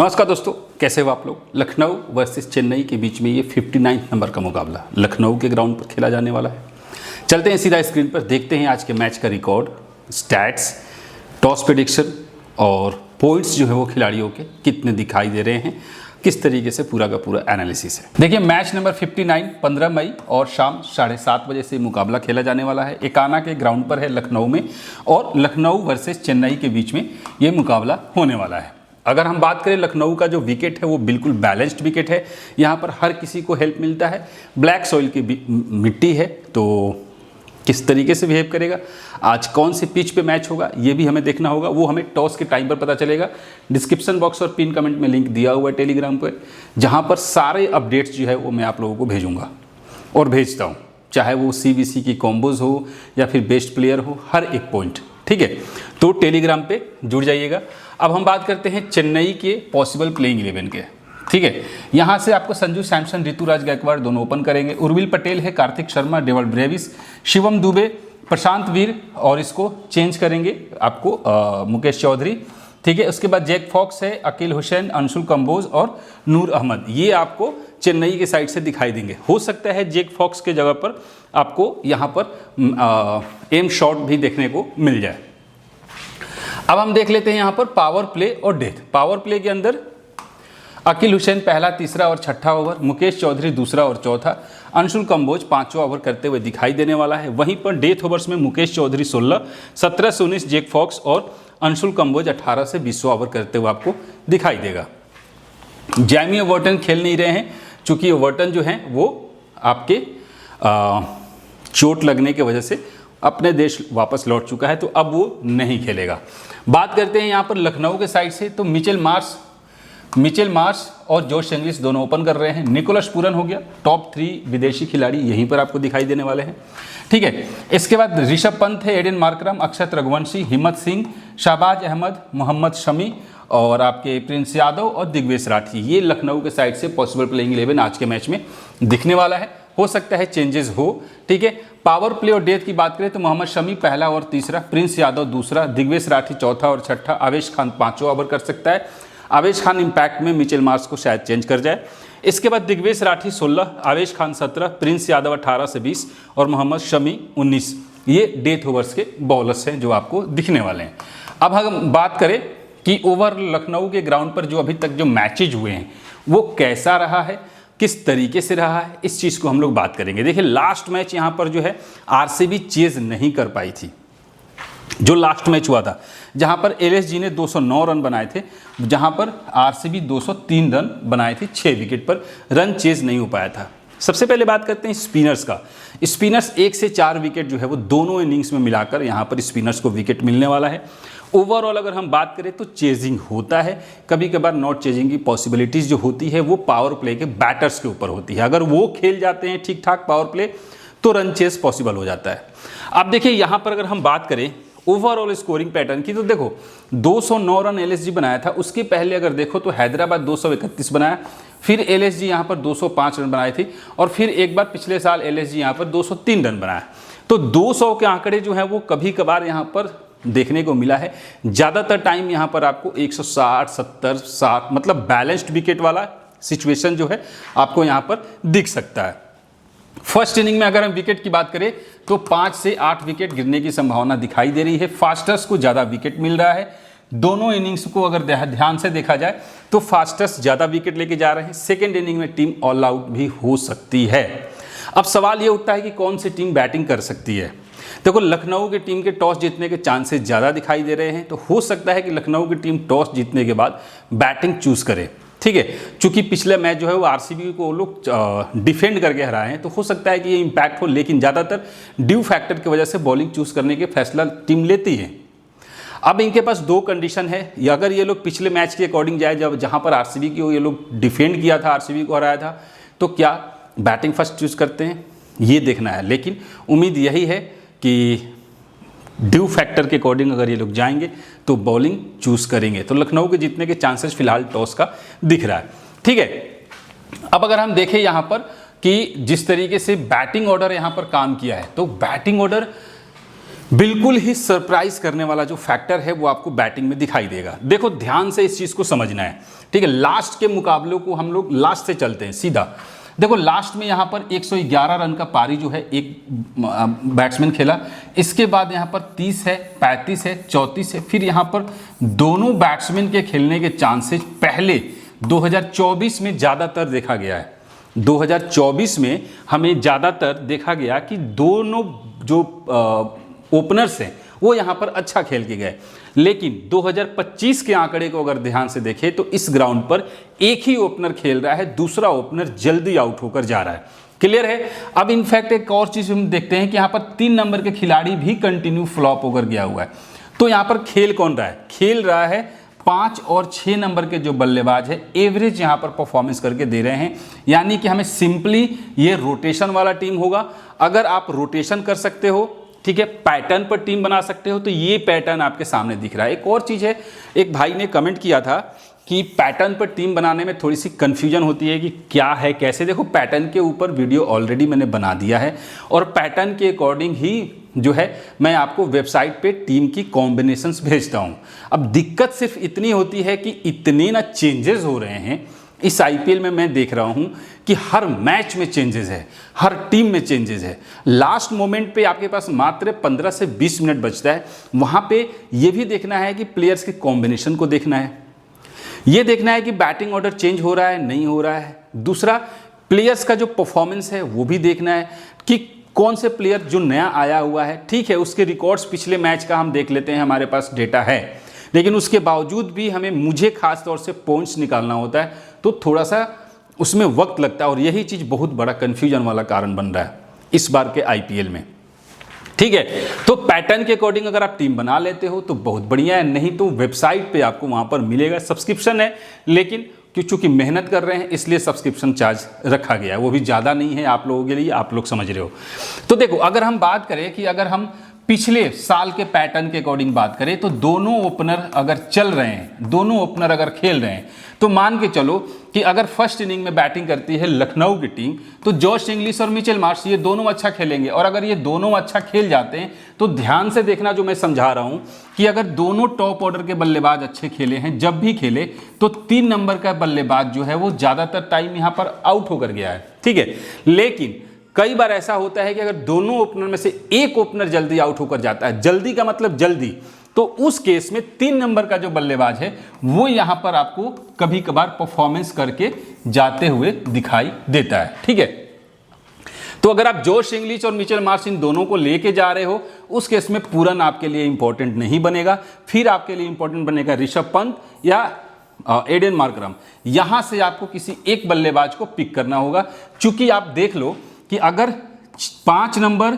नमस्कार दोस्तों, कैसे हो आप लोग। लखनऊ वर्सेस चेन्नई के बीच में ये 59 नंबर का मुकाबला लखनऊ के ग्राउंड पर खेला जाने वाला है। चलते हैं सीधा स्क्रीन पर, देखते हैं आज के मैच का रिकॉर्ड, स्टैट्स, टॉस प्रेडिक्शन और पॉइंट्स जो है वो खिलाड़ियों के कितने दिखाई दे रहे हैं, किस तरीके से पूरा का पूरा एनालिसिस है। देखिए मैच नंबर 59 15 मई और शाम 7:30 बजे से मुकाबला खेला जाने वाला है। एकाना के ग्राउंड पर है लखनऊ में और लखनऊ वर्सेस चेन्नई के बीच में ये मुकाबला होने वाला है। अगर हम बात करें लखनऊ का जो विकेट है वो बिल्कुल बैलेंस्ड विकेट है, यहाँ पर हर किसी को हेल्प मिलता है। ब्लैक सॉइल की मिट्टी है, तो किस तरीके से बिहेव करेगा, आज कौन सी पिच पे मैच होगा ये भी हमें देखना होगा। वो हमें टॉस के टाइम पर पता चलेगा। डिस्क्रिप्शन बॉक्स और पिन कमेंट में लिंक दिया हुआ है टेलीग्राम पर, जहाँ पर सारे अपडेट्स जो है वो मैं आप लोगों को भेजूँगा और भेजता हूँ, चाहे वो CBC की कॉम्बोज हो या फिर बेस्ट प्लेयर हो, हर एक पॉइंट, ठीक है। तो टेलीग्राम पे जुड़ जाइएगा। अब हम बात करते हैं चेन्नई के पॉसिबल प्लेइंग 11 के, ठीक है। यहाँ से आपको संजू सैमसन, ऋतुराज गायकवाड़ दोनों ओपन करेंगे। उर्विल पटेल है, कार्तिक शर्मा, डेविड ब्रेविस, शिवम दुबे, प्रशांत वीर और इसको चेंज करेंगे आपको मुकेश चौधरी, ठीक है। उसके बाद जैक फॉक्स है, अकील हुसैन, अंशुल कंबोज और नूर अहमद, ये आपको चेन्नई के साइड से दिखाई देंगे। हो सकता है जैक फॉक्स के जगह पर आपको यहाँ पर एम शॉट भी देखने को मिल जाए। अब हम देख लेते हैं यहाँ पर पावर प्ले और डेथ। पावर प्ले के अंदर अकील हुसैन पहला, तीसरा और छठा ओवर, मुकेश चौधरी दूसरा और चौथा, अंशुल कंबोज पांचवा ओवर करते हुए दिखाई देने वाला है। वहीं पर डेथ ओवर्स में मुकेश चौधरी 16, 17 से 19 जैक फॉक्स और अंशुल कंबोज 18 से 20वां ओवर करते हुए आपको दिखाई देगा। जैमी ओवर्टन खेल नहीं रहे हैं, चूंकि ओवर्टन जो है वो आपके चोट लगने की वजह से अपने देश वापस लौट चुका है, तो अब वो नहीं खेलेगा। बात करते हैं यहाँ पर लखनऊ के साइड से, तो मिचेल मार्श और जोश इंग्लिश दोनों ओपन कर रहे हैं। निकोलस पूरन हो गया, टॉप 3 विदेशी खिलाड़ी यहीं पर आपको दिखाई देने वाले हैं, ठीक है। इसके बाद ऋषभ पंत है, एडन मार्करम, अक्षत रघुवंशी, हिम्मत सिंह, शाहबाज अहमद, मोहम्मद शमी और आपके प्रिंस यादव और दिग्वेश राठी, ये लखनऊ के साइड से पॉसिबल प्लेइंग 11 आज के मैच में दिखने वाला है। हो सकता है चेंजेस हो, ठीक है। पावर प्ले और डेथ की बात करें तो मोहम्मद शमी पहला और तीसरा, प्रिंस यादव दूसरा, दिग्वेश राठी चौथा और छठा, आवेश खान पांचवा ओवर कर सकता है। आवेश खान इम्पैक्ट में मिचेल मार्श को शायद चेंज कर जाए। इसके बाद दिग्वेश राठी 16, आवेश खान 17, प्रिंस यादव 18 से 20 और मोहम्मद शमी 19, ये डेथ ओवर्स के बॉलर्स हैं जो आपको दिखने वाले हैं। अब हम बात करें कि ओवर लखनऊ के ग्राउंड पर जो अभी तक जो मैचेज हुए हैं वो कैसा रहा है, किस तरीके से रहा है, इस चीज़ को हम लोग बात करेंगे। देखिए लास्ट मैच यहाँ पर जो है RCB चेज नहीं कर पाई थी। जो लास्ट मैच हुआ था जहाँ पर LSG ने 209 रन बनाए थे, जहाँ पर RCB 203 रन बनाए थे, 6 विकेट पर रन चेज नहीं हो पाया था। सबसे पहले बात करते हैं स्पिनर्स का। स्पिनर्स 1 से 4 विकेट जो है वो दोनों इनिंग्स में मिलाकर यहाँ पर स्पिनर्स को विकेट मिलने वाला है। ओवरऑल अगर हम बात करें तो चेजिंग होता है, कभी कभार नॉट चेजिंग की पॉसिबिलिटीज़ जो होती है वो पावर प्ले के बैटर्स के ऊपर होती है। अगर वो खेल जाते हैं ठीक ठाक पावर प्ले तो रन चेस पॉसिबल हो जाता है। अब देखिए यहाँ पर अगर हम बात करें ओवरऑल स्कोरिंग पैटर्न की, तो देखो 209 रन LSG बनाया था, उसके पहले अगर देखो तो हैदराबाद 231 बनाया, फिर LSG यहाँ पर 205 रन बनाए थे और फिर एक बार पिछले साल LSG यहाँ पर 203 रन बनाया। तो 200 के आंकड़े जो हैं वो कभी कभार यहाँ पर देखने को मिला है। ज़्यादातर टाइम यहाँ पर आपको 160, 70, 60 मतलब बैलेंस्ड विकेट वाला सिचुएशन जो है आपको यहाँ पर दिख सकता है। फर्स्ट इनिंग में अगर हम विकेट की बात करें तो 5 से 8 विकेट गिरने की संभावना दिखाई दे रही है। फास्टर्स को ज़्यादा विकेट मिल रहा है। दोनों इनिंग्स को अगर ध्यान से देखा जाए तो फास्टर्स ज़्यादा विकेट लेके जा रहे हैं। सेकेंड इनिंग में टीम ऑल आउट भी हो सकती है। अब सवाल ये उठता है कि कौन सी टीम बैटिंग कर सकती है। देखो लखनऊ की टीम के टॉस जीतने के चांसेस ज़्यादा दिखाई दे रहे हैं, तो हो सकता है कि लखनऊ की टीम टॉस जीतने के बाद बैटिंग चूज़ करे, ठीक है। चूंकि पिछले मैच जो है वो RCB को लोग डिफेंड करके हराए हैं, तो हो सकता है कि ये इम्पैक्ट हो, लेकिन ज़्यादातर ड्यू फैक्टर की वजह से बॉलिंग चूज़ करने के फैसला टीम लेती है। अब इनके पास 2 कंडीशन है। अगर ये लोग पिछले मैच के अकॉर्डिंग जाए, जब जहाँ पर RCB को ये लोग डिफेंड किया था, RCB को हराया था, तो क्या बैटिंग फर्स्ट चूज़ करते हैं, ये देखना है। लेकिन उम्मीद यही है कि ड्यू फैक्टर के अकॉर्डिंग अगर ये लोग जाएंगे तो बॉलिंग चूज़ करेंगे। तो लखनऊ के जीतने के चांसेस फिलहाल टॉस का दिख रहा है, ठीक है। अब अगर हम देखें यहाँ पर कि जिस तरीके से बैटिंग ऑर्डर यहाँ पर काम किया है, तो बैटिंग ऑर्डर बिल्कुल ही सरप्राइज करने वाला जो फैक्टर है वो आपको बैटिंग में दिखाई देगा। देखो ध्यान से इस चीज़ को समझना है, ठीक है। लास्ट के मुकाबलों को हम लोग लास्ट से चलते हैं सीधा। देखो लास्ट में यहाँ पर 111 रन का पारी जो है एक बैट्समैन खेला, इसके बाद यहाँ पर 30 है, 35 है, 34 है, फिर यहाँ पर दोनों बैट्समैन के खेलने के चांसेस पहले 2024 में ज़्यादातर देखा गया है। 2024 में हमें ज़्यादातर देखा गया कि दोनों जो ओपनर्स हैं वो यहाँ पर अच्छा खेल के गए, लेकिन 2025 के आंकड़े को अगर ध्यान से देखें तो इस ग्राउंड पर एक ही ओपनर खेल रहा है, दूसरा ओपनर जल्दी आउट होकर जा रहा है। क्लियर है। अब इनफैक्ट एक और चीज हम देखते हैं कि यहाँ पर 3 नंबर के खिलाड़ी भी कंटिन्यू फ्लॉप होकर गया हुआ है। तो यहाँ पर खेल कौन रहा है? खेल रहा है 5 और 6 नंबर के जो बल्लेबाज है, एवरेज यहाँ पर परफॉर्मेंस करके दे रहे हैं। यानी कि हमें सिंपली ये रोटेशन वाला टीम होगा। अगर आप रोटेशन कर सकते हो, ठीक है, पैटर्न पर टीम बना सकते हो, तो ये पैटर्न आपके सामने दिख रहा है। एक और चीज़ है, एक भाई ने कमेंट किया था कि पैटर्न पर टीम बनाने में थोड़ी सी कंफ्यूजन होती है कि क्या है कैसे। देखो पैटर्न के ऊपर वीडियो ऑलरेडी मैंने बना दिया है और पैटर्न के अकॉर्डिंग ही जो है मैं आपको वेबसाइट पे टीम की कॉम्बिनेशंस भेजता हूँ। अब दिक्कत सिर्फ इतनी होती है कि इतने ना चेंजेस हो रहे हैं इस आईपीएल में। मैं देख रहा हूं कि हर मैच में चेंजेस है, हर टीम में चेंजेस है। लास्ट मोमेंट पे आपके पास मात्र 15 से 20 मिनट बचता है, वहां पे ये भी देखना है कि प्लेयर्स के कॉम्बिनेशन को देखना है, ये देखना है कि बैटिंग ऑर्डर चेंज हो रहा है नहीं हो रहा है। दूसरा प्लेयर्स का जो परफॉर्मेंस है वो भी देखना है कि कौन से प्लेयर जो नया आया हुआ है, ठीक है, उसके रिकॉर्ड्स पिछले मैच का हम देख लेते हैं, हमारे पास डेटा है, लेकिन उसके बावजूद भी मुझे खास तौर से पॉइंट्स निकालना होता है तो थोड़ा सा उसमें वक्त लगता है और यही चीज़ बहुत बड़ा कन्फ्यूजन वाला कारण बन रहा है इस बार के आईपीएल में। ठीक है, तो पैटर्न के अकॉर्डिंग अगर आप टीम बना लेते हो तो बहुत बढ़िया है, नहीं तो वेबसाइट पे आपको वहाँ पर मिलेगा। सब्सक्रिप्शन है, लेकिन चूंकि मेहनत कर रहे हैं इसलिए सब्सक्रिप्शन चार्ज रखा गया है, वो भी ज़्यादा नहीं है आप लोगों के लिए, आप लोग समझ रहे हो। तो देखो अगर हम बात करें कि अगर हम पिछले साल के पैटर्न के अकॉर्डिंग बात करें तो दोनों ओपनर अगर चल रहे हैं, दोनों ओपनर अगर खेल रहे हैं, तो मान के चलो कि अगर फर्स्ट इनिंग में बैटिंग करती है लखनऊ की टीम तो जॉश इंग्लिश और मिचेल मार्श ये दोनों अच्छा खेलेंगे। और अगर ये दोनों अच्छा खेल जाते हैं तो ध्यान से देखना जो मैं समझा रहा हूं कि अगर दोनों टॉप ऑर्डर के बल्लेबाज अच्छे खेले हैं, जब भी खेले तो 3 नंबर का बल्लेबाज जो है वो ज्यादातर टाइम यहां पर आउट होकर गया है। ठीक है, लेकिन कई बार ऐसा होता है कि अगर दोनों ओपनर में से एक ओपनर जल्दी आउट होकर जाता है, जल्दी का मतलब जल्दी, तो उस केस में 3 नंबर का जो बल्लेबाज है वो यहां पर आपको कभी कभार परफॉर्मेंस करके जाते हुए दिखाई देता है। ठीक है, तो अगर आप जॉश इंग्लिश और मिचेल मार्श इन दोनों को लेके जा रहे हो उस केस में पूरन आपके लिए इंपॉर्टेंट नहीं बनेगा, फिर आपके लिए इंपॉर्टेंट बनेगा ऋषभ पंत या एडन मार्करम। यहां से आपको किसी एक बल्लेबाज को पिक करना होगा, चूंकि आप देख लो कि अगर 5 नंबर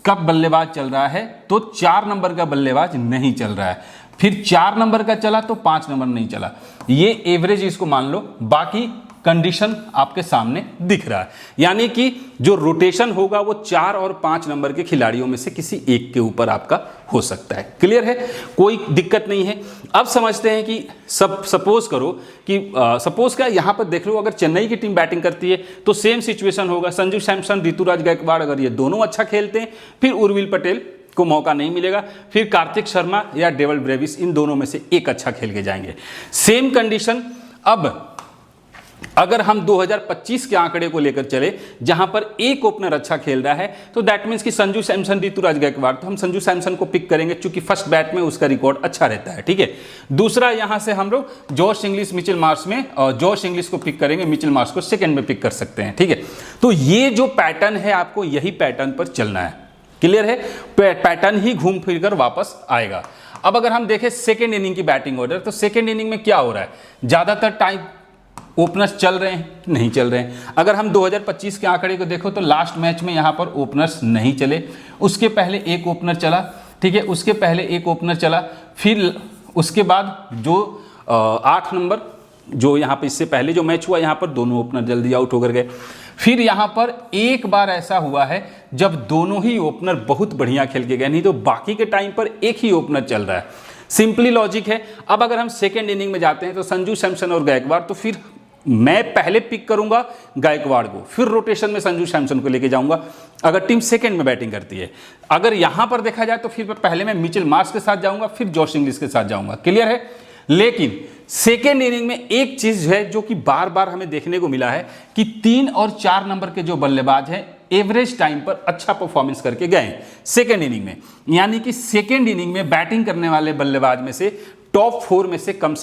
का बल्लेबाज चल रहा है तो 4 नंबर का बल्लेबाज नहीं चल रहा है, फिर 4 नंबर का चला तो 5 नंबर नहीं चला, ये एवरेज इसको मान लो, बाकी कंडीशन आपके सामने दिख रहा है। यानी कि जो रोटेशन होगा वो 4 और 5 नंबर के खिलाड़ियों में से किसी एक के ऊपर आपका हो सकता है। क्लियर है, कोई दिक्कत नहीं है। अब समझते हैं कि सपोज करो कि सपोज क्या यहां पर देख लो, अगर चेन्नई की टीम बैटिंग करती है तो सेम सिचुएशन होगा, संजू सैमसन, ऋतुराज गायकवाड़ अगर ये दोनों अच्छा खेलते हैं फिर उर्विल पटेल को मौका नहीं मिलेगा, फिर कार्तिक शर्मा या डेवल ब्रेविस, इन दोनों में से एक अच्छा खेल के जाएंगे। सेम कंडीशन अब अगर हम 2025 के आंकड़े को लेकर चले जहां पर एक ओपनर अच्छा खेल रहा है तो दैट मींस कि संजू सैमसन, ऋतुराज गायकवाड़, तो हम संजू सैमसन को पिक करेंगे क्योंकि फर्स्ट बैट में उसका रिकॉर्ड अच्छा रहता है। ठीक है, दूसरा यहां से हम लोग जॉश इंग्लिश, मिचेल मार्श में जॉश इंग्लिश को पिक करेंगे, मिचेल मार्श को सेकंड में पिक कर सकते हैं। ठीक है, तो ये जो पैटर्न है आपको यही पैटर्न पर चलना है। क्लियर है, पैटर्न ही घूम फिर कर वापस आएगा। अब अगर हम देखें सेकेंड इनिंग की बैटिंग ऑर्डर, तो सेकेंड इनिंग में क्या हो रहा है, ज्यादातर टाइम ओपनर्स चल रहे हैं नहीं चल रहे हैं। अगर हम 2025 के आंकड़े को देखो तो लास्ट मैच में यहाँ पर ओपनर्स नहीं चले, उसके पहले एक ओपनर चला, ठीक है, उसके पहले एक ओपनर चला, फिर उसके बाद जो 8 नंबर जो यहाँ पे इससे पहले जो मैच हुआ यहाँ पर दोनों ओपनर जल्दी आउट होकर गए। फिर यहाँ पर एक बार ऐसा हुआ है जब दोनों ही ओपनर बहुत बढ़िया खेल के गए, नहीं तो बाकी के टाइम पर एक ही ओपनर चल रहा है। सिंपली लॉजिक है। अब अगर हम सेकेंड इनिंग में जाते हैं तो संजू सैमसन और गायकवाड़, तो फिर मैं पहले पिक करूंगा गायकवाड़ को, फिर रोटेशन में संजू सैमसन को लेके जाऊंगा अगर टीम सेकंड में बैटिंग करती है। अगर यहां पर देखा जाए तो फिर पहले मैं मिचेल मार्श के साथ जाऊंगा, फिर जॉश इंग्लिश के साथ जाऊंगा। क्लियर है? लेकिन सेकेंड इनिंग में एक चीज है जो कि बार बार हमें देखने को मिला है कि 3 और 4 नंबर के जो बल्लेबाज हैं एवरेज टाइम पर अच्छा परफॉर्मेंस करके गए सेकेंड इनिंग में। यानी कि सेकेंड इनिंग में बैटिंग करने वाले बल्लेबाज में से टॉप 4 में से कम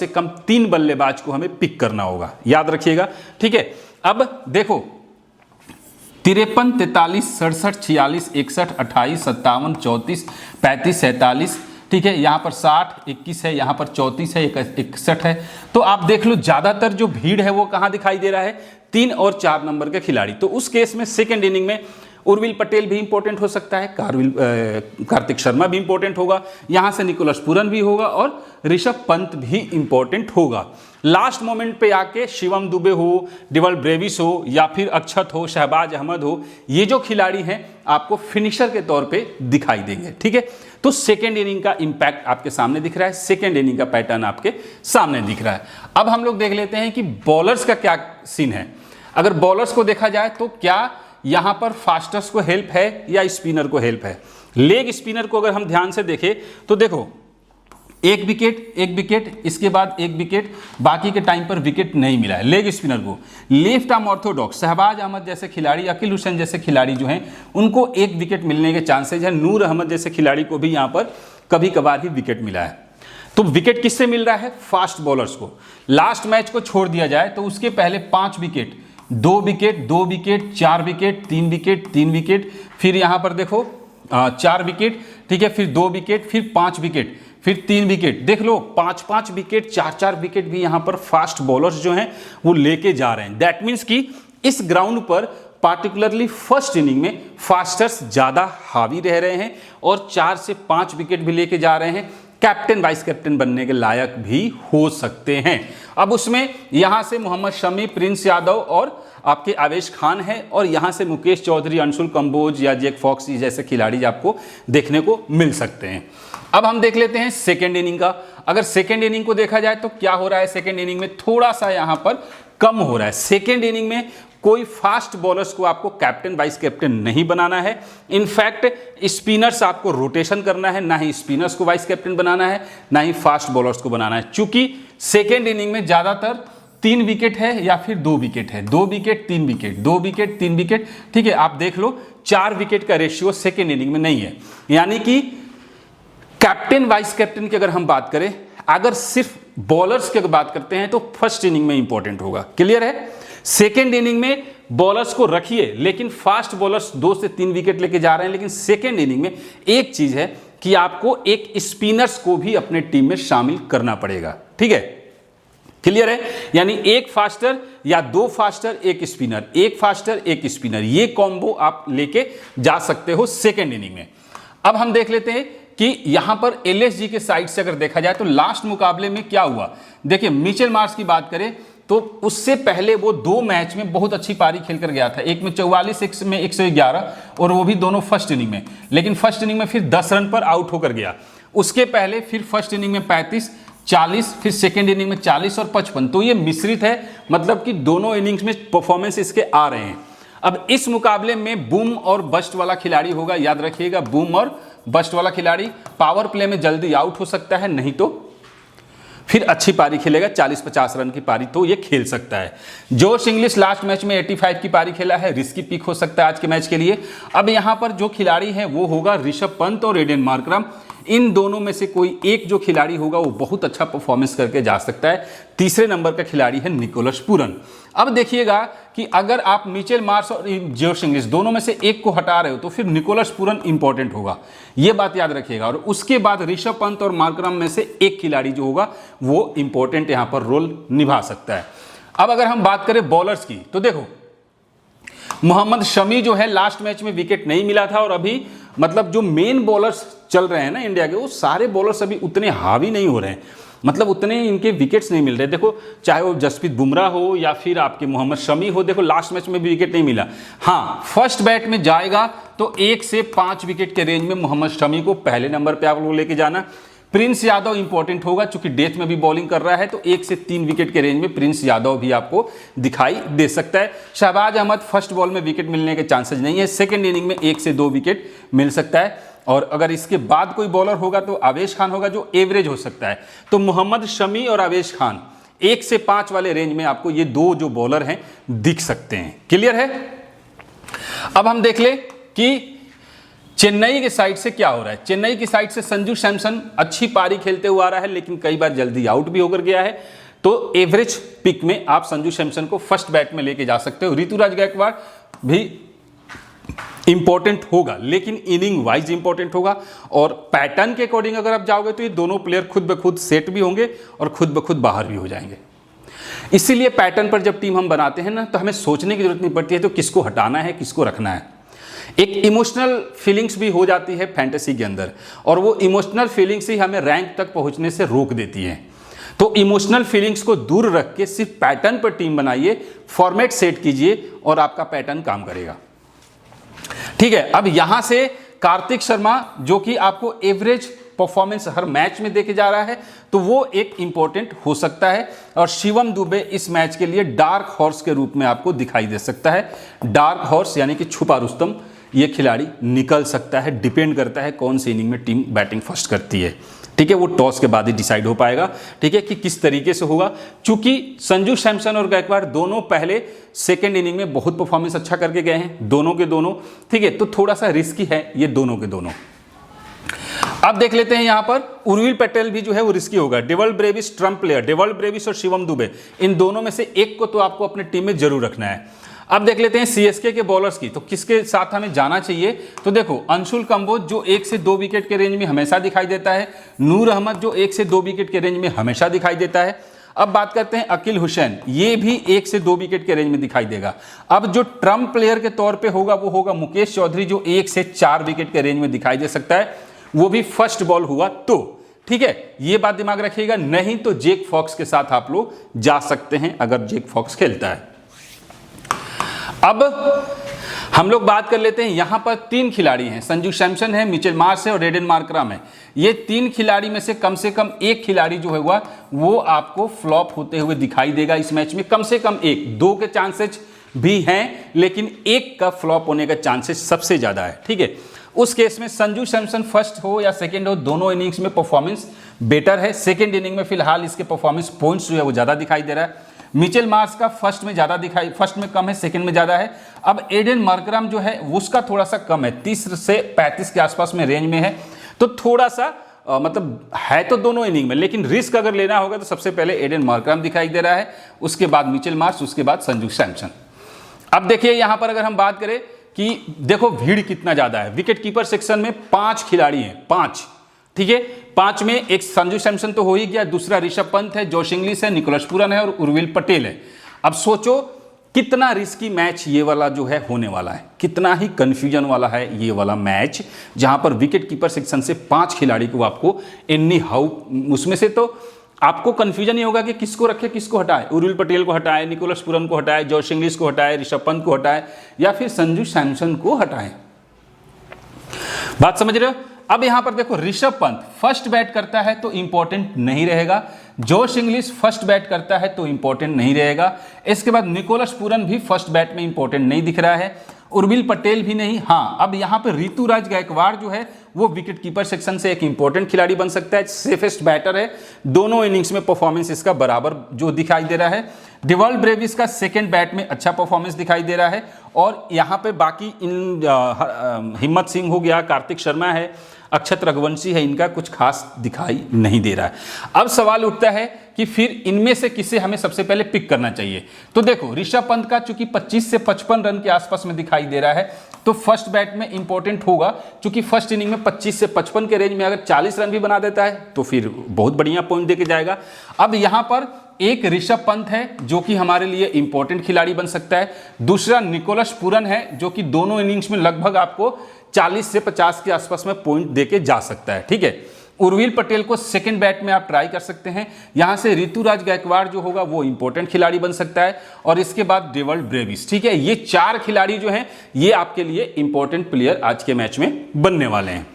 3 बल्लेबाज को हमें पिक करना होगा, याद रखिएगा। ठीक है, अब देखो 53, 43, 67, 46, 61, 28, 57, 34, 35, 47, ठीक है, यहाँ पर 60, 21 है, यहाँ पर 34 है, 61 है। तो आप देख लो ज़्यादातर जो भीड़ है वो कहाँ दिखाई दे रहा है, 3 और 4 नंबर के खिलाड़ी। तो उस केस में सेकेंड इनिंग में उर्विल पटेल भी इंपॉर्टेंट हो सकता है, कार्तिक शर्मा भी इंपॉर्टेंट होगा, यहाँ से निकोलस पूरन भी होगा और ऋषभ पंत भी इंपॉर्टेंट होगा। लास्ट मोमेंट पे आके शिवम दुबे हो, डिवल ब्रेविस हो या फिर अक्षत हो, शहबाज अहमद हो, ये जो खिलाड़ी हैं आपको फिनिशर के तौर पे दिखाई देंगे। ठीक है, तो सेकेंड इनिंग का इंपैक्ट आपके सामने दिख रहा है, सेकेंड इनिंग का पैटर्न आपके सामने दिख रहा है। अब हम लोग देख लेते हैं कि बॉलर्स का क्या सीन है। अगर बॉलर्स को देखा जाए तो क्या यहां पर फास्टर्स को हेल्प है या स्पिनर को हेल्प है। लेग स्पिनर को अगर हम ध्यान से देखें तो देखो एक विकेट, इसके बाद एक विकेट, बाकी के टाइम पर विकेट नहीं मिला है लेग स्पिनर को। Left arm orthodox Shahbaz Ahmed जैसे खिलाड़ी, अकील हुसैन जैसे खिलाड़ी जो हैं उनको एक विकेट मिलने के चांसेज है। नूर अहमद जैसे खिलाड़ी को भी यहाँ पर कभी कभार ही विकेट मिला है। तो विकेट किससे मिल रहा है? फास्ट बॉलर्स को। लास्ट मैच को छोड़ दिया जाए तो उसके पहले 5 wicket, 2 wicket, 2 wicket, 4 wicket, 3 wicket, 3 wicket, फिर यहाँ पर देखो 4 विकेट, ठीक है, फिर 2 विकेट, फिर 5 विकेट, फिर 3 विकेट। देख लो 5-5 विकेट, 4-4 विकेट भी यहाँ पर फास्ट बॉलर्स जो हैं वो लेके जा रहे हैं। दैट मीन्स कि इस ग्राउंड पर पार्टिकुलरली फर्स्ट इनिंग में फास्टर्स ज़्यादा हावी रह रहे हैं और 4 से 5 विकेट भी लेके जा रहे हैं। कैप्टन वाइस कैप्टन बनने के लायक भी हो सकते हैं। अब उसमें यहां से मोहम्मद शमी, प्रिंस यादव और आपके आवेश खान है और यहां से मुकेश चौधरी, अंशुल कंबोज या जैक फॉक्स जैसे खिलाड़ी आपको देखने को मिल सकते हैं। अब हम देख लेते हैं सेकेंड इनिंग का। अगर सेकेंड इनिंग को देखा जाए तो क्या हो रहा है, सेकेंड इनिंग में थोड़ा सा यहां पर कम हो रहा है। सेकेंड इनिंग में कोई फास्ट बॉलर्स को आपको कैप्टन वाइस कैप्टन नहीं बनाना है। इनफैक्ट स्पिनर्स आपको रोटेशन करना है, ना ही स्पिनर्स को वाइस कैप्टन बनाना है, ना ही फास्ट बॉलर्स को बनाना है। चूंकि सेकेंड इनिंग में ज्यादातर 3 विकेट है या फिर 2 विकेट है, 2 विकेट 3 विकेट, 2 विकेट 3 विकेट, ठीक है। आप देख लो 4 विकेट का रेशियो सेकेंड इनिंग में नहीं है। यानी कि कैप्टन वाइस कैप्टन की अगर हम बात करें, अगर सिर्फ बॉलर्स की बात करते हैं तो फर्स्ट इनिंग में इंपॉर्टेंट होगा। क्लियर है? सेकेंड इनिंग में बॉलर्स को रखिए, लेकिन फास्ट बॉलर्स 2 से 3 विकेट लेके जा रहे हैं। लेकिन सेकेंड इनिंग में एक चीज है कि आपको एक स्पिनर्स को भी अपने टीम में शामिल करना पड़ेगा। ठीक है, क्लियर है? यानी एक फास्टर या 2 फास्टर, एक स्पिनर, एक फास्टर एक स्पिनर, ये कॉम्बो आप लेके जा सकते हो सेकेंड इनिंग में। अब हम देख लेते हैं कि यहां पर एलएसजी के साइड से अगर देखा जाए तो लास्ट मुकाबले में क्या हुआ। देखिए मिचेल मार्श की बात करें तो उससे पहले वो 2 मैच में बहुत अच्छी पारी खेलकर गया था। एक में 44, एक में 111 और वो भी दोनों फर्स्ट इनिंग में। लेकिन फर्स्ट इनिंग में फिर 10 रन पर आउट होकर गया। उसके पहले फिर फर्स्ट इनिंग में 35, 40, फिर सेकेंड इनिंग में 40 और 55। तो ये मिश्रित है, मतलब कि दोनों इनिंग्स में परफॉर्मेंस इसके आ रहे हैं। अब इस मुकाबले में बूम और बस्ट वाला खिलाड़ी होगा, याद रखिएगा। बूम और बस्ट वाला खिलाड़ी पावर प्ले में जल्दी आउट हो सकता है, नहीं तो फिर अच्छी पारी खेलेगा, 40-50 रन की पारी तो ये खेल सकता है। जोश इंग्लिश लास्ट मैच में 85 की पारी खेला है, रिस्की पिक हो सकता है आज के मैच के लिए। अब यहां पर जो खिलाड़ी है वो होगा ऋषभ पंत और एडन मार्करम। इन दोनों में से कोई एक जो खिलाड़ी होगा वो बहुत अच्छा परफॉर्मेंस करके जा सकता है। तीसरे नंबर का खिलाड़ी है निकोलस पूरन। अब देखिएगा कि अगर आप मिचेल मार्श और जोश इंग्लिश दोनों में से एक को हटा रहे हो तो फिर निकोलस पूरन इंपॉर्टेंट होगा, ये बात याद रखिएगा। और उसके बाद ऋषभ पंत और मार्करम में से एक खिलाड़ी जो होगा वो इंपॉर्टेंट यहां पर रोल निभा सकता है। अब अगर हम बात करें बॉलर्स की तो देखो मोहम्मद शमी जो है लास्ट मैच में विकेट नहीं मिला था और अभी मतलब जो मेन बॉलर्स चल रहे हैं ना इंडिया के, वो सारे बॉलर्स अभी उतने हावी नहीं हो रहे हैं, मतलब उतने इनके विकेट्स नहीं मिल रहे। देखो चाहे वो जसप्रीत बुमराह हो या फिर आपके मोहम्मद शमी हो, देखो लास्ट मैच में भी विकेट नहीं मिला। हाँ, फर्स्ट बैट में जाएगा तो 1 से 5 विकेट के रेंज में मोहम्मद शमी को पहले नंबर पे आप लोग लेके जाना। प्रिंस यादव इंपॉर्टेंट होगा, चूंकि डेथ में भी बॉलिंग कर रहा है तो 1 से 3 विकेट के रेंज में प्रिंस यादव भी आपको दिखाई दे सकता है। शहबाज अहमद फर्स्ट बॉल में विकेट मिलने के चांसेस नहीं है, सेकेंड इनिंग में 1 से 2 विकेट मिल सकता है। और अगर इसके बाद कोई बॉलर होगा तो आवेश खान होगा जो एवरेज हो सकता है। तो मोहम्मद शमी और आवेश खान 1 से 5 वाले रेंज में आपको ये दो जो बॉलर हैं दिख सकते हैं। क्लियर है? अब हम देख ले कि चेन्नई की साइड से क्या हो रहा है। चेन्नई की साइड से संजू सैमसन अच्छी पारी खेलते हुए आ रहा है, लेकिन कई बार जल्दी आउट भी होकर गया है। तो एवरेज पिक में आप संजू सैमसन को फर्स्ट बैट में लेके जा सकते हो। ऋतुराज गायकवाड़ भी इंपॉर्टेंट होगा, लेकिन इनिंग वाइज इंपॉर्टेंट होगा। और पैटर्न के अकॉर्डिंग अगर आप जाओगे तो ये दोनों प्लेयर खुद ब खुद सेट भी होंगे और खुद ब खुद बाहर भी हो जाएंगे। इसीलिए पैटर्न पर जब टीम हम बनाते हैं ना, तो हमें सोचने की जरूरत नहीं पड़ती है तो किसको हटाना है किसको रखना है। एक इमोशनल फीलिंग्स भी हो जाती है फैंटेसी के अंदर, और वो इमोशनल फीलिंग्स ही हमें रैंक तक पहुंचने से रोक देती है। तो इमोशनल फीलिंग्स को दूर रख के सिर्फ पैटर्न पर टीम बनाइए, फॉर्मेट सेट कीजिए और आपका पैटर्न काम करेगा। ठीक है, अब यहां से कार्तिक शर्मा जो कि आपको एवरेज परफॉर्मेंस हर मैच में देके जा रहा है, तो वो एक इंपॉर्टेंट हो सकता है। और शिवम दुबे इस मैच के लिए डार्क हॉर्स के रूप में आपको दिखाई दे सकता है। डार्क हॉर्स यानी कि छुपा रुस्तम, ये खिलाड़ी निकल सकता है। डिपेंड करता है कौन सी इनिंग में टीम बैटिंग फर्स्ट करती है। ठीक है, वो टॉस के बाद ही डिसाइड हो पाएगा। ठीक है, कि किस तरीके से होगा। चूंकि संजू सैमसन और गायकवाड़ दोनों पहले सेकेंड इनिंग में बहुत परफॉर्मेंस अच्छा करके गए हैं, दोनों के दोनों। ठीक है, तो थोड़ा सा रिस्की है ये दोनों के दोनों। अब देख लेते हैं यहां पर उर्विल पटेल भी जो है वो रिस्की होगा। डेवल्ड ब्रेविस ट्रम्प प्लेयर, डेवल्ड ब्रेविस और शिवम दुबे, इन दोनों में से एक को तो आपको अपने टीम में जरूर रखना है। अब देख लेते हैं सीएसके के बॉलर्स की, तो किसके साथ हमें जाना चाहिए। तो देखो, अंशुल कंबोज जो 1 से 2 विकेट के रेंज में हमेशा दिखाई देता है। नूर अहमद जो 1 से 2 विकेट के रेंज में हमेशा दिखाई देता है। अब बात करते हैं अकील हुसैन, ये भी 1 से 2 विकेट के रेंज में दिखाई देगा। अब जो ट्रम्प प्लेयर के तौर पे होगा वो होगा मुकेश चौधरी, जो 1 से 4 विकेट के रेंज में दिखाई दे सकता है, वो भी फर्स्ट बॉल हुआ तो। ठीक है, ये बात दिमाग रखिएगा। नहीं तो जेक फॉक्स के साथ आप लोग जा सकते हैं अगर जेक फॉक्स खेलता है। अब हम लोग बात कर लेते हैं, यहां पर 3 खिलाड़ी हैं, संजू सैमसन है, मिचेल मार्श है और एडन मार्करम है। ये 3 खिलाड़ी में से कम एक खिलाड़ी जो होगा वो आपको फ्लॉप होते हुए दिखाई देगा इस मैच में। कम से कम 1-2 के चांसेस भी हैं, लेकिन 1 का फ्लॉप होने का चांसेस सबसे ज्यादा है। ठीक है, उस केस में संजू सैमसन फर्स्ट हो या सेकंड हो, दोनों इनिंग्स में परफॉर्मेंस बेटर है। सेकंड इनिंग में फिलहाल इसके परफॉर्मेंस पॉइंट्स जो है वो ज्यादा दिखाई दे रहा है। मिचेल मार्श का फर्स्ट में कम है, सेकंड में ज्यादा है। अब एडन मार्करम जो है उसका थोड़ा सा कम है, 30 से 35 के आसपास में रेंज में है। तो थोड़ा सा मतलब है तो दोनों इनिंग में, लेकिन रिस्क अगर लेना होगा तो सबसे पहले एडन मार्करम दिखाई दे रहा है, उसके बाद मिचेल मार्श, उसके बाद संजू सैमसन। अब देखिए यहां पर अगर हम बात करें कि देखो भीड़ कितना ज्यादा है। विकेट कीपर सेक्शन में 5 खिलाड़ी हैं, 5। ठीक है, 5 में एक संजू सैमसन तो हो ही गया, दूसरा ऋषभ पंत है, जोश इंग्लिश है, निकोलस पूरन है और उर्विल पटेल है। अब सोचो कितना रिस्की मैच ये वाला जो है होने वाला है, कितना ही कंफ्यूजन वाला है ये वाला मैच, जहां पर विकेट कीपर सेक्शन से 5 खिलाड़ी को आपको एनी हाउ, उसमें से तो आपको कंफ्यूजन ही होगा कि किसको रखे किसको हटाए। उर्विल पटेल को हटाए, निकोलस पूरन को हटाए, जोश इंग्लिश को हटाए, ऋषभ पंत को हटाए या फिर संजू सैमसन को हटाए। बात समझ रहे हो? अब यहां पर देखो, ऋषभ पंत फर्स्ट बैट करता है तो इंपॉर्टेंट नहीं रहेगा, जोश इंग्लिश फर्स्ट बैट करता है तो इंपॉर्टेंट नहीं रहेगा, इसके बाद निकोलस पूरन भी फर्स्ट बैट में इंपॉर्टेंट नहीं दिख रहा है, उर्विल पटेल भी नहीं। हाँ, अब यहां पर ऋतुराज गायकवाड़ जो है वो विकेट कीपर सेक्शन से एक इंपॉर्टेंट खिलाड़ी बन सकता है, सेफेस्ट बैटर है, दोनों इनिंग्स में परफॉर्मेंस इसका बराबर जो दिखाई दे रहा है। डेवल्ड ब्रेविस का सेकंड बैट में अच्छा परफॉर्मेंस दिखाई दे रहा है, और यहां पे बाकी इन हिम्मत सिंह हो गया, कार्तिक शर्मा है, अक्षत रघुवंशी है, इनका कुछ खास दिखाई नहीं दे रहा है। अब सवाल उठता है कि फिर इनमें से किसे हमें सबसे पहले पिक करना चाहिए। तो देखो, ऋषभ पंत का चूंकि 25 से 55 रन के आसपास में दिखाई दे रहा है, तो फर्स्ट बैट में इंपॉर्टेंट होगा, क्योंकि फर्स्ट इनिंग में 25 से 55 के रेंज में अगर 40 रन भी बना देता है तो फिर बहुत बढ़िया पॉइंट देके जाएगा। अब यहां पर एक ऋषभ पंत है जो कि हमारे लिए इंपॉर्टेंट खिलाड़ी बन सकता है, दूसरा निकोलस पूरन है जो कि दोनों इनिंग्स में लगभग आपको 40 से 50 के आसपास में पॉइंट देके जा सकता है। ठीक है, उर्विल पटेल को सेकंड बैट में आप ट्राई कर सकते हैं, यहां से ऋतुराज गायकवाड़ जो होगा वो इंपॉर्टेंट खिलाड़ी बन सकता है, और इसके बाद डेवल्ड ब्रेविस। ठीक है, ये 4 खिलाड़ी जो हैं ये आपके लिए इंपॉर्टेंट प्लेयर आज के मैच में बनने वाले हैं।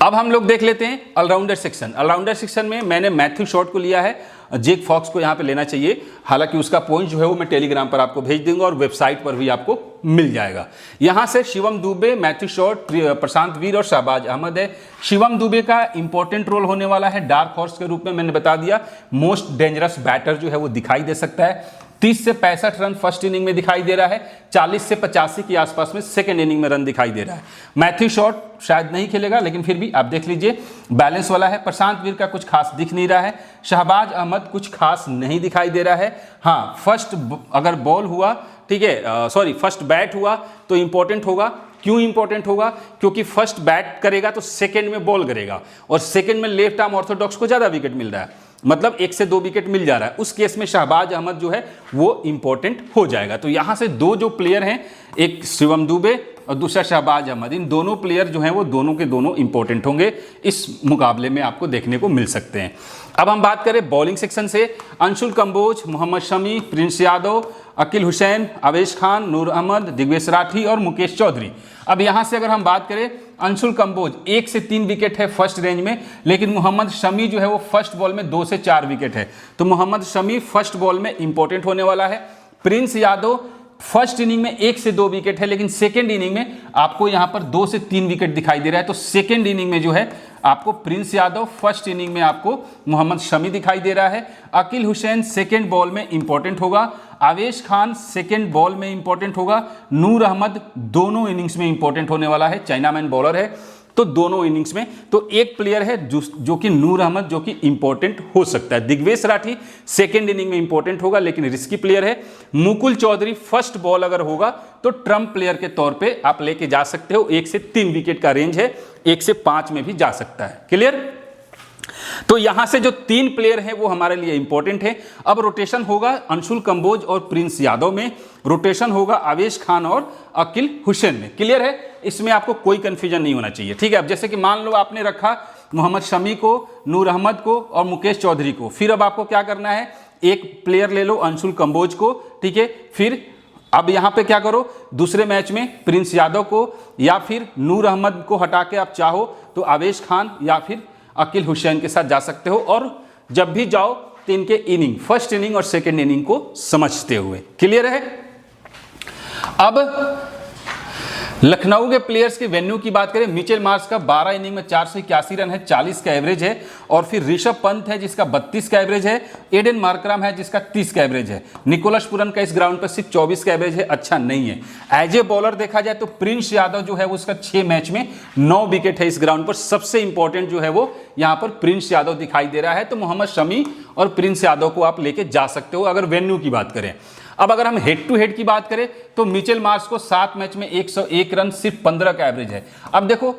अब हम लोग देख लेते हैं ऑलराउंडर सेक्शन। ऑलराउंडर सेक्शन में मैंने मैथ्यू शॉर्ट को लिया है, जेक फॉक्स को यहाँ पे लेना चाहिए। हालांकि उसका पॉइंट जो है वो मैं टेलीग्राम पर आपको भेज दूंगा और वेबसाइट पर भी आपको मिल जाएगा। यहाँ से शिवम दुबे, मैथ्यू शॉर्ट, प्रशांत वीर और शहबाज अहमद है। शिवम दुबे का इंपॉर्टेंट रोल होने वाला है डार्क हॉर्स के रूप में, मैंने बता दिया। मोस्ट डेंजरस बैटर जो है वो दिखाई दे सकता है। 30 से 65 रन फर्स्ट इनिंग में दिखाई दे रहा है, 40 से 85 के आसपास में सेकंड इनिंग में रन दिखाई दे रहा है। मैथ्यू शॉर्ट शायद नहीं खेलेगा, लेकिन फिर भी आप देख लीजिए बैलेंस वाला है। प्रशांत वीर का कुछ खास दिख नहीं रहा है। शहबाज अहमद कुछ खास नहीं दिखाई दे रहा है। हाँ, फर्स्ट अगर बॉल हुआ, ठीक है, सॉरी फर्स्ट बैट हुआ तो इंपॉर्टेंट होगा। क्यों इंपॉर्टेंट होगा? क्योंकि फर्स्ट बैट करेगा तो सेकंड में बॉल करेगा, और सेकंड में लेफ्ट आर्म ऑर्थोडॉक्स को ज्यादा विकेट मिल रहा है, मतलब 1 से 2 विकेट मिल जा रहा है। उस केस में शहबाज अहमद जो है वो इंपॉर्टेंट हो जाएगा। तो यहां से दो जो प्लेयर हैं, एक शिवम दुबे और दूसरा शहबाज अहमद, इन दोनों प्लेयर जो हैं वो दोनों के दोनों इंपॉर्टेंट होंगे, इस मुकाबले में आपको देखने को मिल सकते हैं। अब हम बात करें बॉलिंग सेक्शन से, अंशुल कंबोज, मोहम्मद शमी, प्रिंस यादव, अकील हुसैन, अवेश खान, नूर अहमद, दिग्वेश राठी और मुकेश चौधरी। अब यहां से अगर हम बात करें, अंशुल कंबोज 1 से 3 विकेट है फर्स्ट रेंज में, लेकिन मोहम्मद शमी जो है वो फर्स्ट बॉल में 2 से 4 विकेट है, तो मोहम्मद शमी फर्स्ट बॉल में इंपॉर्टेंट होने वाला है। प्रिंस यादव फर्स्ट इनिंग में 1 से 2 विकेट है, लेकिन सेकेंड इनिंग में आपको यहां पर 2 से 3 विकेट दिखाई दे रहा है, तो सेकेंड इनिंग में जो है आपको प्रिंस यादव, फर्स्ट इनिंग में आपको मोहम्मद शमी दिखाई दे रहा है। अकील हुसैन सेकेंड बॉल में इंपॉर्टेंट होगा, आवेश खान सेकेंड बॉल में इंपॉर्टेंट होगा, नूर अहमद दोनों इनिंग्स में इंपॉर्टेंट होने वाला है, चाइनामैन बॉलर है तो दोनों इनिंग्स में। तो एक प्लेयर है जो कि नूर अहमद, जो कि इंपॉर्टेंट हो सकता है। दिग्वेश राठी सेकेंड इनिंग में इंपॉर्टेंट होगा, लेकिन रिस्की प्लेयर है। मुकुल चौधरी फर्स्ट बॉल अगर होगा तो ट्रम्प प्लेयर के तौर पे आप लेके जा सकते हो, 1 से 3 विकेट का रेंज है, 1 से 5 में भी जा सकता है। क्लियर? तो यहां से जो 3 प्लेयर हैं वो हमारे लिए इंपॉर्टेंट है। अब रोटेशन होगा अंशुल कंबोज और प्रिंस यादव में, रोटेशन होगा आवेश खान और अकील हुसैन में। क्लियर है? इसमें आपको कोई कंफ्यूजन नहीं होना चाहिए। ठीक है, अब जैसे कि मान लो आपने रखा मोहम्मद शमी को, नूर अहमद को और मुकेश चौधरी को, फिर अब आपको क्या करना है, एक प्लेयर ले लो अंशुल कंबोज को, ठीक है, फिर अब यहां पे क्या करो, दूसरे मैच में प्रिंस यादव को या फिर नूर अहमद को हटा के आप चाहो तो आवेश खान या फिर अकील हुसैन के साथ जा सकते हो, और जब भी जाओ तो इनके इनिंग, फर्स्ट इनिंग और सेकेंड इनिंग को समझते हुए। क्लियर है? अब लखनऊ के प्लेयर्स के वेन्यू की बात करें, मिचेल मार्श का 12 इनिंग में 481 रन है, 40 का एवरेज है, और फिर ऋषभ पंत है जिसका 32 का एवरेज है, एडन मार्करम है जिसका 30 का एवरेज है, निकोलस पुरन का इस ग्राउंड पर सिर्फ 24 का एवरेज है, अच्छा नहीं है। एज ए बॉलर देखा जाए तो प्रिंस यादव जो है उसका 6 मैच में 9 विकेट है इस ग्राउंड पर, सबसे इंपॉर्टेंट जो है वो यहाँ पर प्रिंस यादव दिखाई दे रहा है। तो मोहम्मद शमी और प्रिंस यादव को आप लेके जा सकते हो अगर वेन्यू की बात करें। अब अगर हम हेड टू हेड की बात करें तो मिचेल मार्श को 7 मैच में 101 रन, सिर्फ 15 का एवरेज है। अब देखो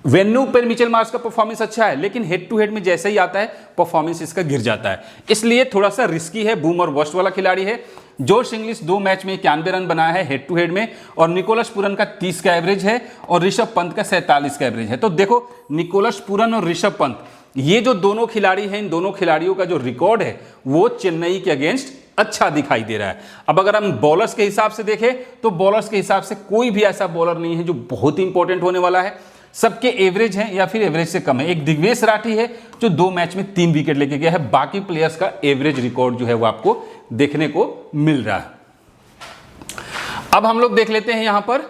वेन्यू पर मिचेल मार्श का परफॉर्मेंस अच्छा है, लेकिन हेड टू हेड में जैसे ही आता है परफॉर्मेंस इसका गिर जाता है, इसलिए थोड़ा सा रिस्की है, बूम और बस्ट वाला खिलाड़ी है। जोश इंग्लिश 2 मैच में 91 रन बनाया है हेड टू हेड में, और निकोलस पुरन का 30 का एवरेज है और ऋषभ पंत का 47 का एवरेज है। तो देखो निकोलस पुरन और ऋषभ पंत, ये जो दोनों खिलाड़ी हैं, इन दोनों खिलाड़ियों का जो रिकॉर्ड है वो चेन्नई के अगेंस्ट अच्छा दिखाई दे रहा है। अब अगर हम बॉलर्स के हिसाब से देखें तो बॉलर्स के हिसाब से कोई भी ऐसा बॉलर नहीं है जो बहुत इंपॉर्टेंट होने वाला है, सबके एवरेज हैं या फिर एवरेज से कम है। एक दिग्वेश राठी है जो 2 मैच में 3 विकेट लेके गया है, बाकी प्लेयर्स का एवरेज रिकॉर्ड जो है वो आपको देखने को मिल रहा है। अब हम लोग देख लेते हैं यहां पर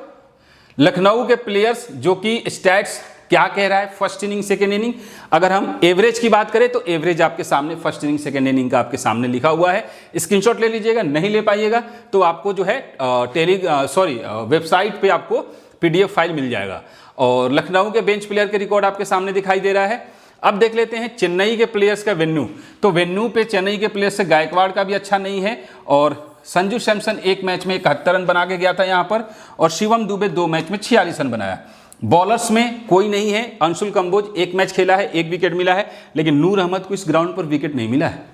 लखनऊ के प्लेयर्स जो कि स्टैट्स क्या कह रहा है, फर्स्ट इनिंग सेकेंड इनिंग। अगर हम एवरेज की बात करें तो एवरेज आपके सामने फर्स्ट इनिंग सेकेंड इनिंग का आपके सामने लिखा हुआ है, स्क्रीनशॉट ले लीजिएगा। नहीं ले पाइएगा तो आपको जो है वेबसाइट पे आपको पीडीएफ फाइल मिल जाएगा। और लखनऊ के बेंच प्लेयर के रिकॉर्ड आपके सामने दिखाई दे रहा है। अब देख लेते हैं चेन्नई के प्लेयर्स का वेन्यू। तो वेन्यू पे चेन्नई के प्लेयर्स से गायकवाड़ का भी अच्छा नहीं है, और संजू सैमसन 1 मैच में 71 रन बना के गया था यहाँ पर, और शिवम दुबे 2 मैच में 46 रन बनाया। बॉलर्स में कोई नहीं है, अंशुल कंबोज 1 मैच खेला है, 1 विकेट मिला है, लेकिन नूर अहमद को इस ग्राउंड पर विकेट नहीं मिला है,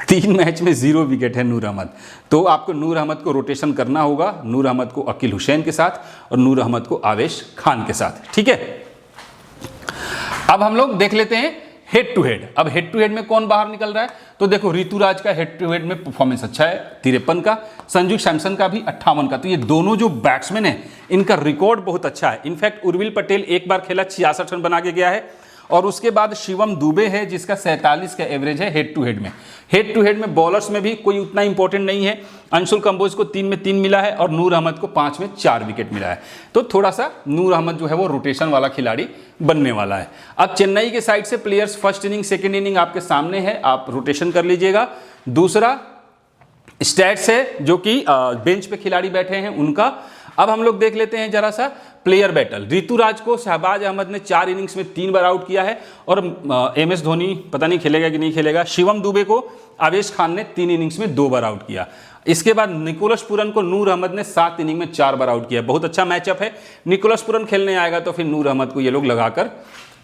3 मैच में 0 विकेट है नूर अहमद। तो आपको नूर अहमद को रोटेशन करना होगा, नूर अहमद को अकील हुसैन के साथ और नूर अहमद को आवेश खान के साथ। ठीक है, अब हम लोग देख लेते हैं हेड टू हेड, अब हेड टू हेड में कौन बाहर निकल रहा है? तो देखो ऋतुराज का हेड टू हेड में परफॉर्मेंस अच्छा है 53 का, संजू सैमसन का भी 58 का। तो ये दोनों जो बैट्समैन है इनका रिकॉर्ड बहुत अच्छा है। इनफैक्ट उर्विल पटेल एक बार खेला 66 रन बना के गया है, और उसके बाद शिवम दुबे है जिसका 47 का एवरेज है हेड टू हेड में। हेड टू हेड में बॉलर्स में भी कोई उतना इंपॉर्टेंट नहीं है। अंशुल कंबोज को 3 में 3 मिला है और नूर अहमद को 5 में 4 विकेट मिला है। तो थोड़ा सा नूर अहमद जो है वो रोटेशन वाला खिलाड़ी बनने वाला है। अब चेन्नई के साइड से players first inning second inning आपके सामने है, आप रोटेशन कर लीजिएगा। दूसरा स्टैट्स है जो कि बेंच पे खिलाड़ी बैठे हैं उनका। अब हम लोग देख लेते हैं जरा सा प्लेयर बैटल। ऋतुराज को शहबाज अहमद ने 4 इनिंग्स में 3 बार आउट किया है, और MS धोनी पता नहीं खेलेगा कि नहीं खेलेगा। शिवम दुबे को आवेश खान ने 3 इनिंग्स में 2 बार आउट किया। इसके बाद निकोलस पुरन को नूर अहमद ने 7 इनिंग में 4 बार आउट किया। बहुत अच्छा मैचअप है। निकोलस पुरन खेलने आएगा तो फिर नूर अहमद को ये लोग लगाकर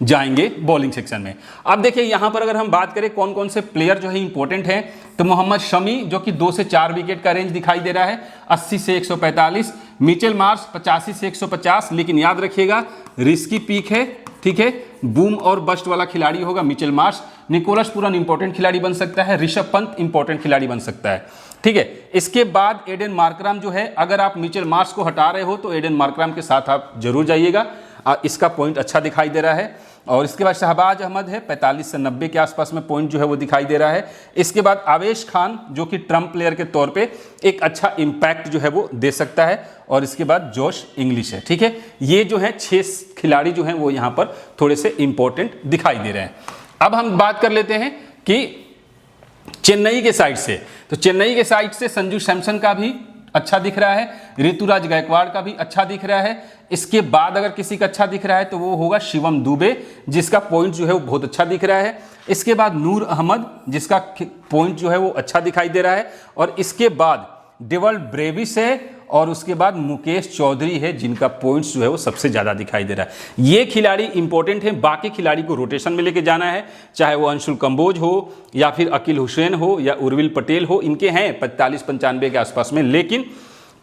जाएंगे बॉलिंग सेक्शन में। अब देखिए यहाँ पर अगर हम बात करें कौन कौन से प्लेयर जो है इंपॉर्टेंट हैं, तो मोहम्मद शमी जो कि 2 से 4 विकेट का रेंज दिखाई दे रहा है, 80 से 145। मिचेल मार्श 85 से 150, लेकिन याद रखिएगा रिस्की पीक है, ठीक है, बूम और बस्ट वाला खिलाड़ी होगा Mitchell Marsh. Nicholas Pooran important खिलाड़ी बन सकता है, ऋषभ पंत इंपॉर्टेंट खिलाड़ी बन सकता है, ठीक है। इसके बाद एडन मार्कराम जो है, अगर आप मिचेल मार्श को हटा रहे हो तो एडन मार्कराम के साथ आप जरूर जाइएगा, इसका पॉइंट अच्छा दिखाई दे रहा है। और इसके बाद शहबाज अहमद है 45 से 90 के आसपास में पॉइंट जो है वो दिखाई दे रहा है। इसके बाद आवेश खान जो कि ट्रम्प प्लेयर के तौर पे एक अच्छा इम्पैक्ट जो है वो दे सकता है। और इसके बाद जोश इंग्लिश है, ठीक है। ये जो है 6 खिलाड़ी जो हैं वो यहाँ पर थोड़े से इंपॉर्टेंट दिखाई दे रहे हैं। अब हम बात कर लेते हैं कि चेन्नई के साइड से, तो चेन्नई के साइड से संजू सैमसन का भी अच्छा दिख रहा है, ऋतुराज गायकवाड़ का भी अच्छा दिख रहा है। इसके बाद अगर किसी का अच्छा दिख रहा है तो वो होगा शिवम दुबे, जिसका पॉइंट जो है वो बहुत अच्छा दिख रहा है। इसके बाद नूर अहमद जिसका पॉइंट जो है वो अच्छा दिखाई दे रहा है। और इसके बाद डेवल्ड ब्रेविस है, और उसके बाद मुकेश चौधरी है जिनका पॉइंट्स जो है वो सबसे ज़्यादा दिखाई दे रहा है। ये खिलाड़ी इंपॉर्टेंट हैं। बाकी खिलाड़ी को रोटेशन में लेके जाना है, चाहे वो अंशुल कंबोज हो या फिर अकील हुसैन हो या उर्विल पटेल हो, इनके हैं 45-95 के आसपास में, लेकिन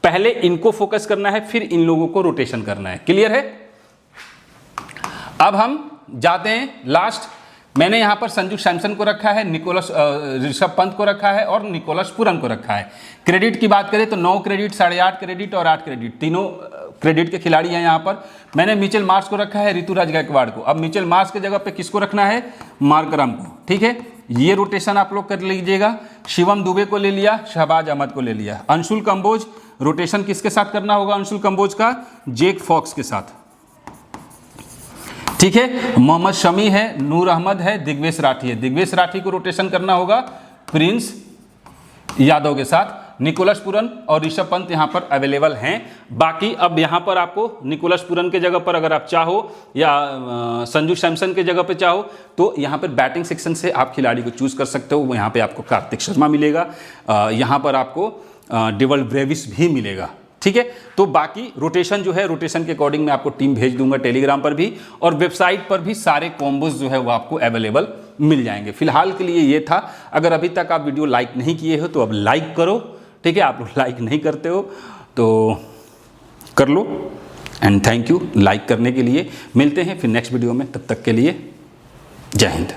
पहले इनको फोकस करना है, फिर इन लोगों को रोटेशन करना है। क्लियर है? अब हम जाते हैं लास्ट। मैंने यहाँ पर संजू सैमसन को रखा है, ऋषभ पंत को रखा है और निकोलस पुरन को रखा है। क्रेडिट की बात करें तो 9 क्रेडिट, 8.5 क्रेडिट और 8 क्रेडिट, तीनों क्रेडिट के खिलाड़ी हैं यहाँ पर। मैंने मिचेल मार्श को रखा है, ऋतुराज गायकवाड़ को। अब मिचेल मार्श के जगह पे किसको रखना है? मार्करम को, ठीक है। ये रोटेशन आप लोग कर लीजिएगा। शिवम दुबे को ले लिया, शहबाज अहमद को ले लिया। अंशुल कंबोज रोटेशन किसके साथ करना होगा? अंशुल कंबोज का जैक फॉक्स के साथ, ठीक है। मोहम्मद शमी है, नूर अहमद है, दिग्वेश राठी है। दिग्वेश राठी को रोटेशन करना होगा प्रिंस यादव के साथ। निकोलस पुरन और ऋषभ पंत यहाँ पर अवेलेबल हैं। बाकी अब यहाँ पर आपको निकोलस पुरन के जगह पर अगर आप चाहो या संजू सैमसन के जगह पे चाहो तो यहाँ पर बैटिंग सेक्शन से आप खिलाड़ी को चूज कर सकते हो। यहाँ पे आपको कार्तिक शर्मा मिलेगा, यहाँ पर आपको डेवल्ड ब्रेविस भी मिलेगा, ठीक है। तो बाकी रोटेशन जो है, रोटेशन के अकॉर्डिंग मैं आपको टीम भेज दूंगा टेलीग्राम पर भी, और वेबसाइट पर भी सारे कॉम्बोज जो है वो आपको अवेलेबल मिल जाएंगे। फिलहाल के लिए ये था। अगर अभी तक आप वीडियो लाइक नहीं किए हो तो अब लाइक करो, ठीक है। आप लोग लाइक नहीं करते हो तो कर लो, एंड थैंक यू लाइक करने के लिए। मिलते हैं फिर नेक्स्ट वीडियो में, तब तक के लिए जय हिंद।